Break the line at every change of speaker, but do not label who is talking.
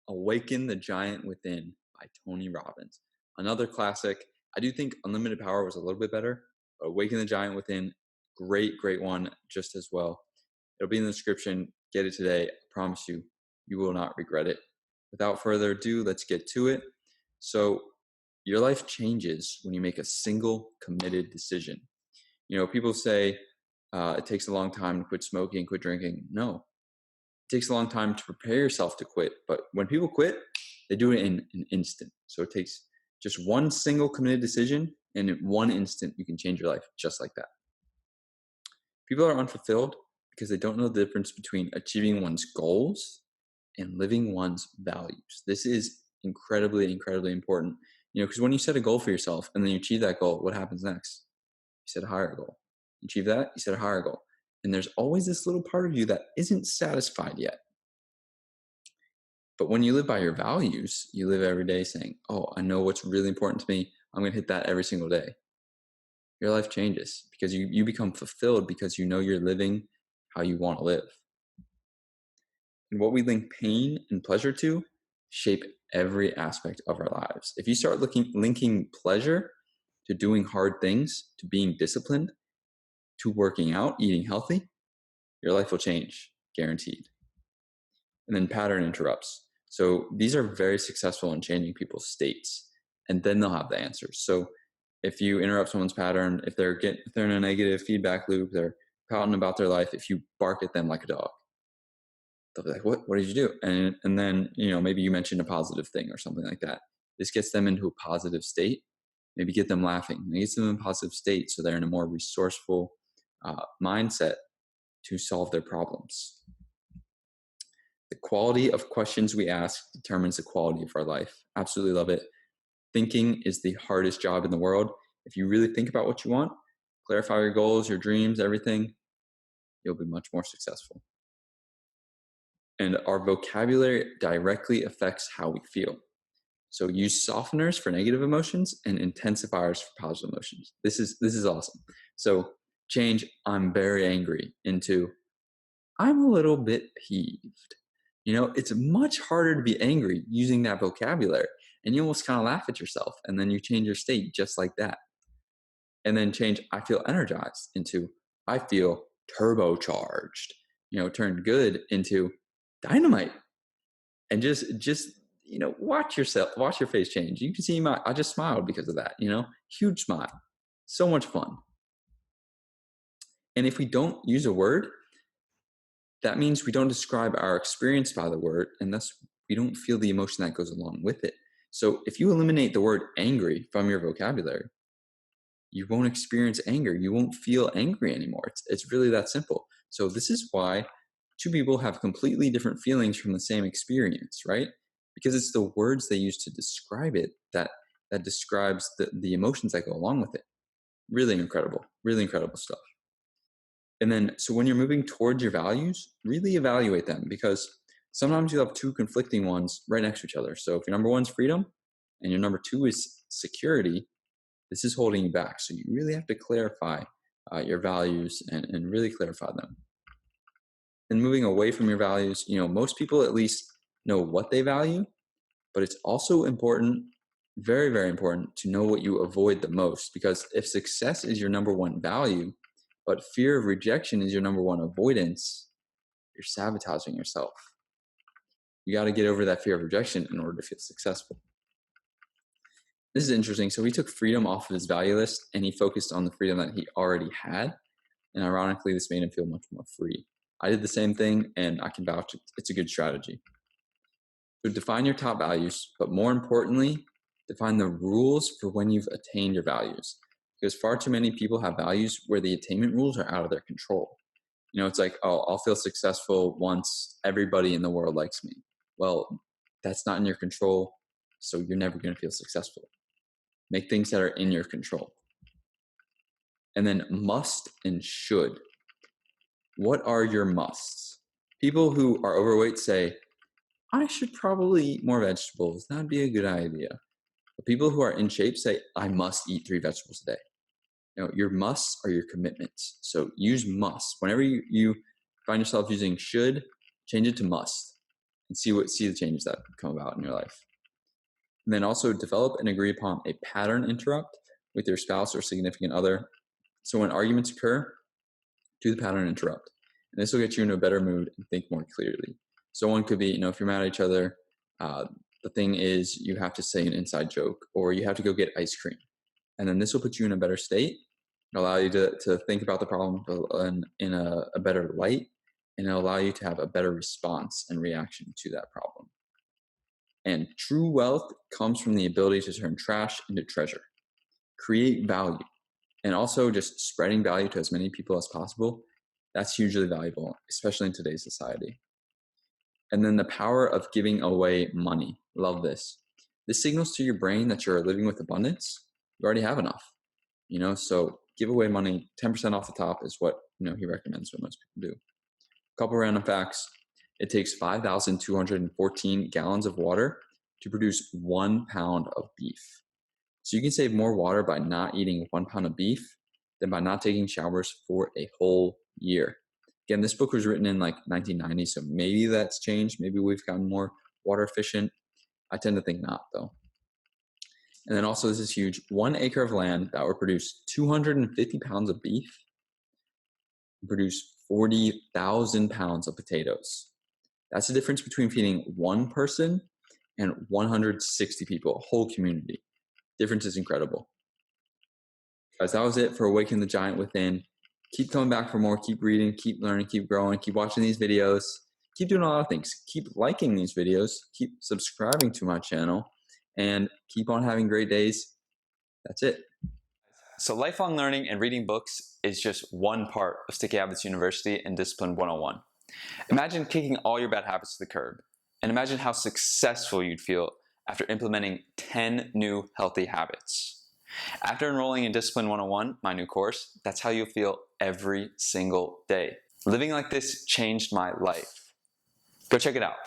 Awaken the Giant Within by Tony Robbins. Another classic. I do think Unlimited Power was a little bit better, but Awaken the Giant Within, great one just as well. It'll be in the description. Get it today. I promise you, you will not regret it. Without further ado, let's get to it. So your life changes when you make a single committed decision. You know, people say it takes a long time to quit smoking, quit drinking. No, it takes a long time to prepare yourself to quit. But when people quit, they do it in an instant. So it takes just one single committed decision, and in one instant, you can change your life just like that. People are unfulfilled because they don't know the difference between achieving one's goals and living one's values. This is incredibly important. You know, because when you set a goal for yourself and then you achieve that goal, what happens next? You set a higher goal. You achieve that, you set a higher goal. And there's always this little part of you that isn't satisfied yet. But when you live by your values, you live every day saying, oh, I know what's really important to me. I'm going to hit that every single day. Your life changes because you become fulfilled because you know you're living how you want to live. And what we link pain and pleasure to shape every aspect of our lives. If you start linking pleasure to doing hard things, to being disciplined, to working out, eating healthy, your life will change, guaranteed. And then pattern interrupts. So these are very successful in changing people's states, and then they'll have the answers. So if you interrupt someone's pattern, if they're in a negative feedback loop, they're pouting about their life, if you bark at them like a dog, they'll be like, what did you do? And then, you know, maybe you mentioned a positive thing or something like that. This gets them into a positive state. Maybe get them laughing. It gets them in a positive state so they're in a more resourceful mindset to solve their problems. The quality of questions we ask determines the quality of our life. Absolutely love it. Thinking is the hardest job in the world. If you really think about what you want, clarify your goals, your dreams, everything, you'll be much more successful. And our vocabulary directly affects how we feel. So use softeners for negative emotions and intensifiers for positive emotions. This is awesome. So change I'm very angry into I'm a little bit peeved. You know, it's much harder to be angry using that vocabulary, and you almost kind of laugh at yourself, and then you change your state just like that. And then change I feel energized into I feel turbocharged. You know, turn good into dynamite. And just you know, watch your face change. You can see I just smiled because of that, you know, huge smile. So much fun. And if we don't use a word, that means we don't describe our experience by the word, and thus we don't feel the emotion that goes along with it. So if you eliminate the word angry from your vocabulary, you won't experience anger. You won't feel angry anymore. It's really that simple. So this is why two people have completely different feelings from the same experience, right? Because it's the words they use to describe it that describes the emotions that go along with it. Really incredible stuff. And then, so when you're moving towards your values, really evaluate them, because sometimes you'll have two conflicting ones right next to each other. So if your number one's freedom and your number two is security, this is holding you back. So you really have to clarify your values and really clarify them. And moving away from your values, you know, most people at least know what they value, but it's also important, very important, to know what you avoid the most. Because if success is your number one value, but fear of rejection is your number one avoidance, you're sabotaging yourself. You got to get over that fear of rejection in order to feel successful. This is interesting. So he took freedom off of his value list and he focused on the freedom that he already had. And ironically, this made him feel much more free. I did the same thing, and I can vouch it's a good strategy. So define your top values, but more importantly, define the rules for when you've attained your values. Because far too many people have values where the attainment rules are out of their control. You know, it's like, oh, I'll feel successful once everybody in the world likes me. Well, that's not in your control, so you're never going to feel successful. Make things that are in your control. And then must and should. What are your musts? People who are overweight say, I should probably eat more vegetables. That'd be a good idea. But people who are in shape say, I must eat 3 vegetables a day. You know, your musts are your commitments. So use must. Whenever you find yourself using should, change it to must. and see the changes that come about in your life. And then also develop and agree upon a pattern interrupt with your spouse or significant other. So when arguments occur, do the pattern interrupt. And this will get you into a better mood and think more clearly. So one could be, if you're mad at each other, the thing is you have to say an inside joke, or you have to go get ice cream. And then this will put you in a better state, allow you to think about the problem in a better light, and it'll allow you to have a better response and reaction to that problem. And true wealth comes from the ability to turn trash into treasure, create value, and also just spreading value to as many people as possible. That's hugely valuable, especially in today's society. And then the power of giving away money. Love this. This signals to your brain that you're living with abundance. You already have enough, so give away money. 10% off the top is what, he recommends what most people do. A couple random facts. It takes 5,214 gallons of water to produce 1 pound of beef. So you can save more water by not eating 1 pound of beef than by not taking showers for a whole year. Again, this book was written in 1990, so maybe that's changed. Maybe we've gotten more water efficient. I tend to think not, though. And then also, this is huge. 1 acre of land that would produce 250 pounds of beef and produce 40,000 pounds of potatoes. That's the difference between feeding one person and 160 people, a whole community. Difference is incredible. Guys, that was it for Awaken the Giant Within. Keep coming back for more. Keep reading, keep learning, keep growing, keep watching these videos. Keep doing a lot of things. Keep liking these videos. Keep subscribing to my channel. And keep on having great days. That's it.
So lifelong learning and reading books is just one part of Sticky Habits University and Discipline 101. Imagine kicking all your bad habits to the curb, and imagine how successful you'd feel after implementing 10 new healthy habits. After enrolling in Discipline 101, my new course, that's how you'll feel every single day. Living like this changed my life. Go check it out.